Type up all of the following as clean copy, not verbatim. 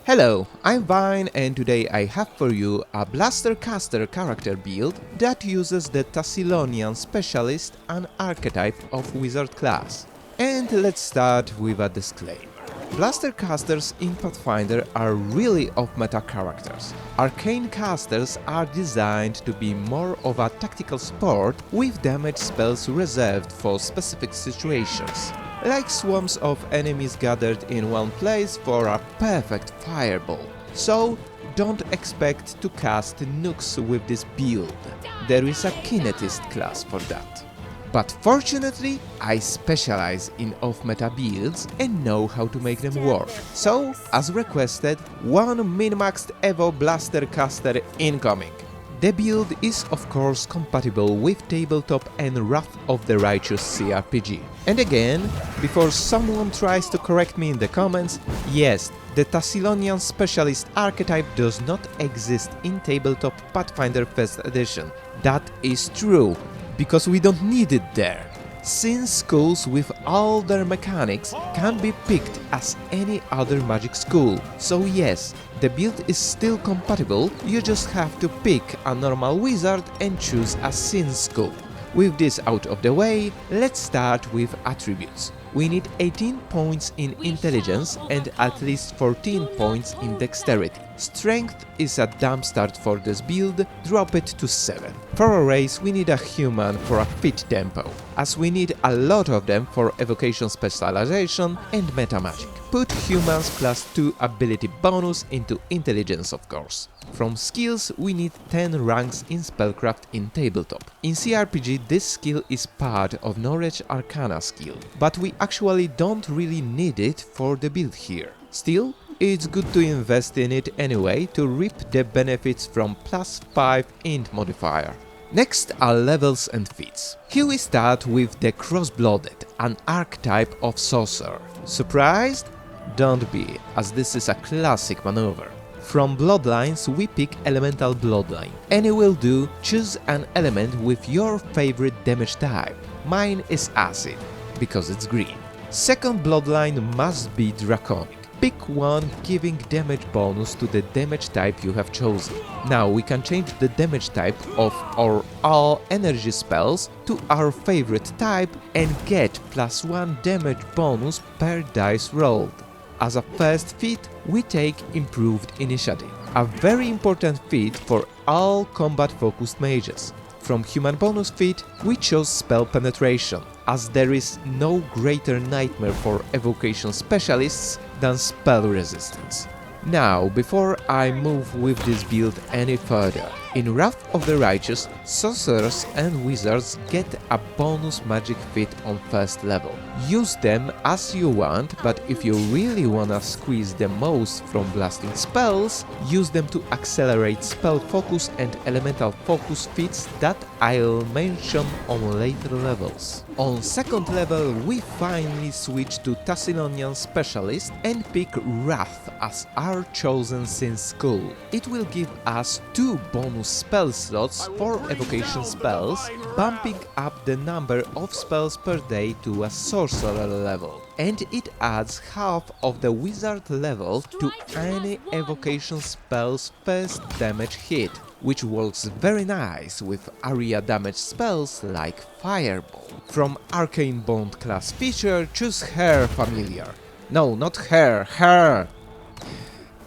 Hello, I'm Vine and today I have for you a Blaster Caster character build that uses the Thassilonian specialist, an archetype of wizard class. And let's start with a disclaimer. Blaster casters in Pathfinder are really off-meta characters. Arcane casters are designed to be more of a tactical sport with damage spells reserved for specific situations, like swarms of enemies gathered in one place for a perfect fireball. So don't expect to cast nukes with this build. There is a kinetist class for that. But fortunately, I specialize in off-meta builds and know how to make them work. So, as requested, one min-maxed Evo Blaster Caster incoming. The build is of course compatible with Tabletop and Wrath of the Righteous CRPG. And again, before someone tries to correct me in the comments, yes, the Thassilonian Specialist archetype does not exist in Tabletop Pathfinder 1st edition. That is true, because we don't need it there, since schools with all their mechanics can be picked as any other magic school. So yes, the build is still compatible, you just have to pick a normal wizard and choose a sin school. With this out of the way, let's start with attributes. We need 18 points in intelligence and at least 14 points in dexterity. Strength is a dump start for this build, drop it to 7. For a race we need a human for a fit tempo, as we need a lot of them for evocation specialization and metamagic. Put humans plus 2 ability bonus into intelligence of course. From skills we need 10 ranks in Spellcraft in Tabletop. In CRPG this skill is part of Knowledge Arcana skill, but we actually don't really need it for the build here. Still, it's good to invest in it anyway to reap the benefits from +5 int modifier. Next are levels and feats. Here we start with the Crossblooded, an archetype of Sorcerer. Surprised? Don't be, as this is a classic maneuver. From Bloodlines we pick Elemental Bloodline. Any will do, choose an element with your favorite damage type. Mine is Acid, because it's green. Second Bloodline must be Draconic. Pick one giving damage bonus to the damage type you have chosen. Now we can change the damage type of all energy spells to our favorite type and get +1 damage bonus per dice rolled. As a first feat, we take Improved Initiative, a very important feat for all combat-focused mages. From Human Bonus feat, we chose Spell Penetration, as there is no greater nightmare for evocation specialists than spell resistance. Now, before I move with this build any further, in Wrath of the Righteous, sorcerers and wizards get a bonus magic feat on first level. Use them as you want, but if you really wanna squeeze the most from blasting spells, use them to accelerate spell focus and elemental focus feats that I'll mention on later levels. On second level we finally switch to Thassilonian Specialist and pick Wrath as our chosen sin school. It will give us 2 bonus spell slots for evocation spells, bumping up the number of spells per day to a sorcerer level. And it adds half of the wizard level to any evocation spell's first damage hit, which works very nice with area damage spells like Fireball. From Arcane Bond class feature, choose Hare Familiar. No, not Hare, Hare!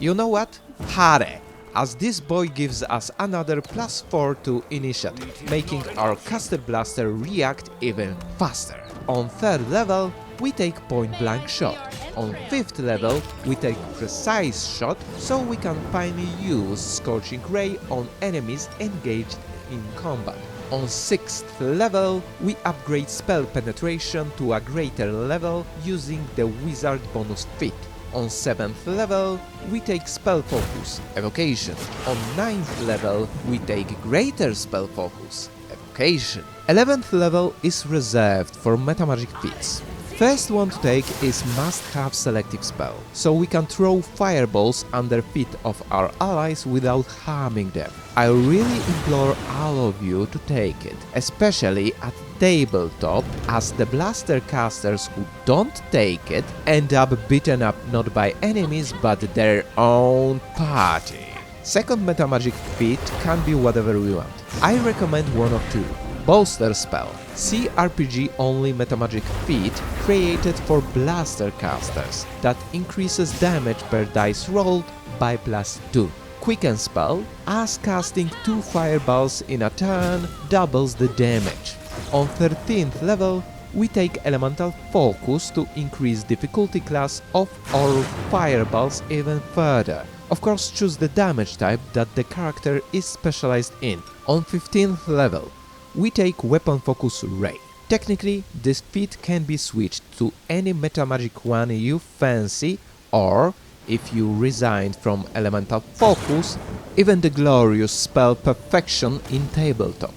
You know what? Hare, as this boy gives us another +4 to initiative, making our caster blaster react even faster. On third level, we take Point Blank Shot. On 5th level, we take Precise Shot, so we can finally use Scorching Ray on enemies engaged in combat. On 6th level, we upgrade Spell Penetration to a greater level using the Wizard bonus feat. On 7th level, we take Spell Focus, Evocation. On 9th level, we take Greater Spell Focus, Evocation. 11th level is reserved for Metamagic feats. First one to take is must-have Selective spell, so we can throw fireballs under feet of our allies without harming them. I really implore all of you to take it, especially at tabletop, as the blaster casters who don't take it end up beaten up not by enemies but their own party. Second Metamagic feat can be whatever we want. I recommend one of two. Bolster spell, CRPG only Metamagic feat created for blaster casters that increases damage per dice rolled by +2. Quicken spell, as casting 2 fireballs in a turn doubles the damage. On 13th level, we take Elemental Focus to increase difficulty class of our fireballs even further. Of course, choose the damage type that the character is specialized in. On 15th level, we take Weapon Focus Ray. Technically, this feat can be switched to any Metamagic one you fancy, or, if you resigned from Elemental Focus, even the glorious spell Perfection in tabletop.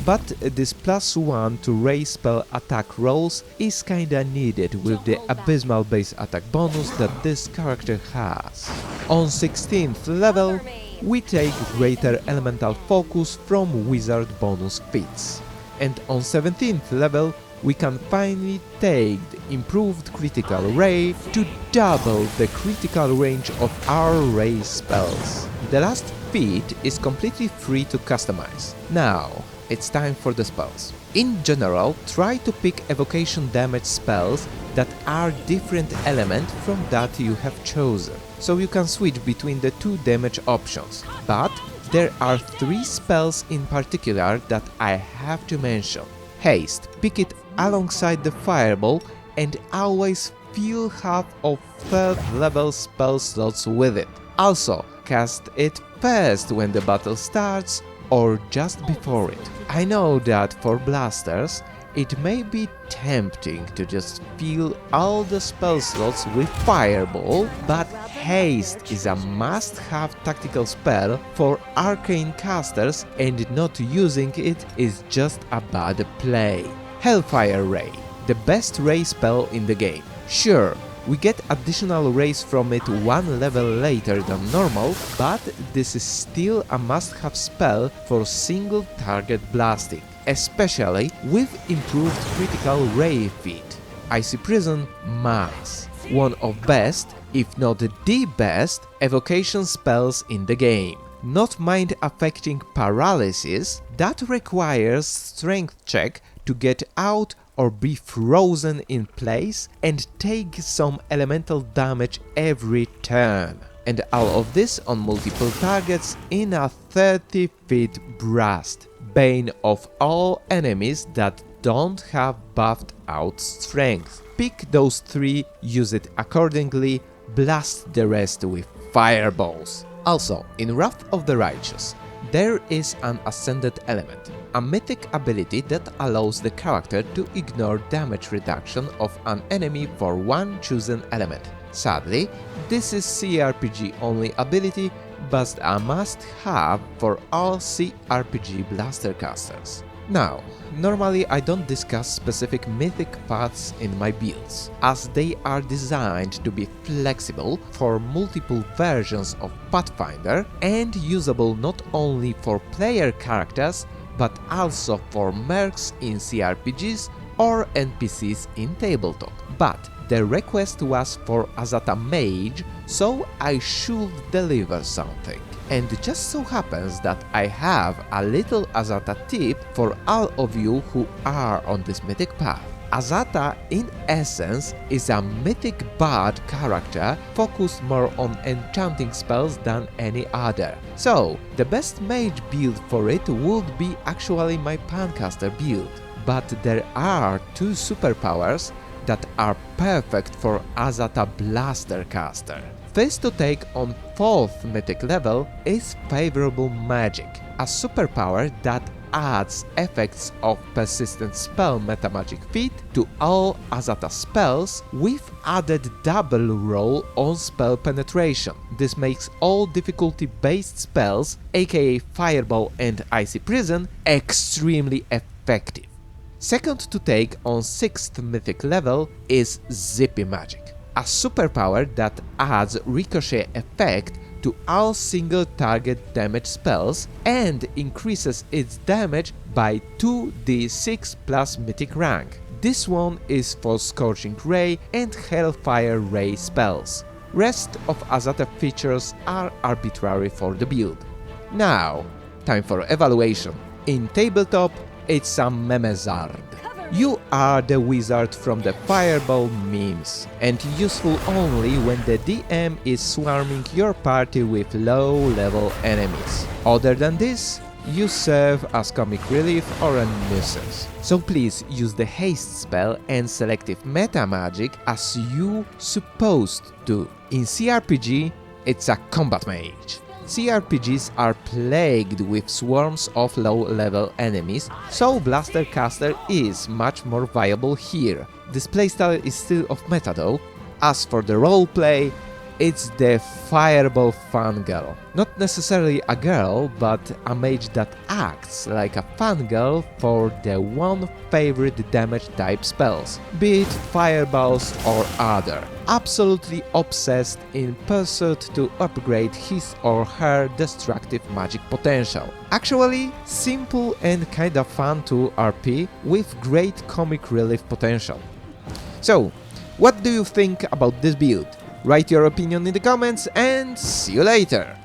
But this +1 to Ray spell attack rolls is kinda needed with the abysmal base attack bonus that this character has. On 16th level, we take Greater Elemental Focus from Wizard bonus feats. And on 17th level, we can finally take the improved Critical Ray to double the critical range of our Ray spells. The last feat is completely free to customize. Now, it's time for the spells. In general, try to pick evocation damage spells that are different element from that you have chosen, so you can switch between the 2 damage options. But there are 3 spells in particular that I have to mention. Haste, pick it alongside the fireball and always fill half of 3rd level spell slots with it. Also, cast it first when the battle starts or just before it. I know that for blasters, it may be tempting to just fill all the spell slots with Fireball, but Haste is a must-have tactical spell for arcane casters, and not using it is just a bad play. Hellfire Ray, the best Ray spell in the game. Sure, we get additional rays from it 1 level later than normal, but this is still a must-have spell for single target blasting, especially with improved critical ray feat. Icy Prison Mass, one of best, if not the best, evocation spells in the game. Not mind affecting paralysis, that requires strength check to get out or be frozen in place and take some elemental damage every turn. And all of this on multiple targets in a 30 feet burst. Bane of all enemies that don't have buffed out strength. Pick those 3, use it accordingly, blast the rest with fireballs. Also, in Wrath of the Righteous, there is an ascendant element, a mythic ability that allows the character to ignore damage reduction of an enemy for 1 chosen element. Sadly, this is CRPG only ability, but a must-have for all CRPG blaster casters. Now, normally I don't discuss specific mythic paths in my builds, as they are designed to be flexible for multiple versions of Pathfinder and usable not only for player characters but also for mercs in CRPGs or NPCs in tabletop. But the request was for Azata Mage, so I should deliver something. And it just so happens that I have a little Azata tip for all of you who are on this mythic path. Azata, in essence, is a mythic bard character focused more on enchanting spells than any other. So, the best mage build for it would be actually my Pancaster build. But there are 2 superpowers that are perfect for Azata Blaster Caster. First to take on 4th mythic level is Favorable Magic, a superpower that adds effects of persistent spell metamagic feat to all Azata spells with added double roll on spell penetration. This makes all difficulty based spells, aka Fireball and Icy Prison, extremely effective. Second to take on 6th mythic level is Zippy Magic, a superpower that adds ricochet effect to all single target damage spells and increases its damage by 2d6 plus mythic rank. This one is for Scorching Ray and Hellfire Ray spells. Rest of Azata features are arbitrary for the build. Now, time for evaluation. In tabletop, it's a Memezard. You are the wizard from the Fireball memes, and useful only when the DM is swarming your party with low-level enemies. Other than this, you serve as comic relief or a nuisance. So please use the Haste spell and Selective Metamagic as you supposed to. In CRPG, it's a combat mage. CRPGs are plagued with swarms of low-level enemies, so Blaster Caster is much more viable here. This playstyle is still off meta though. As for the roleplay, it's the Fireball fangirl. Not necessarily a girl, but a mage that acts like a fangirl for the one favorite damage type spells, be it fireballs or other. Absolutely obsessed in pursuit to upgrade his or her destructive magic potential. Actually, simple and kinda fun to RP with great comic relief potential. So, what do you think about this build? Write your opinion in the comments and see you later!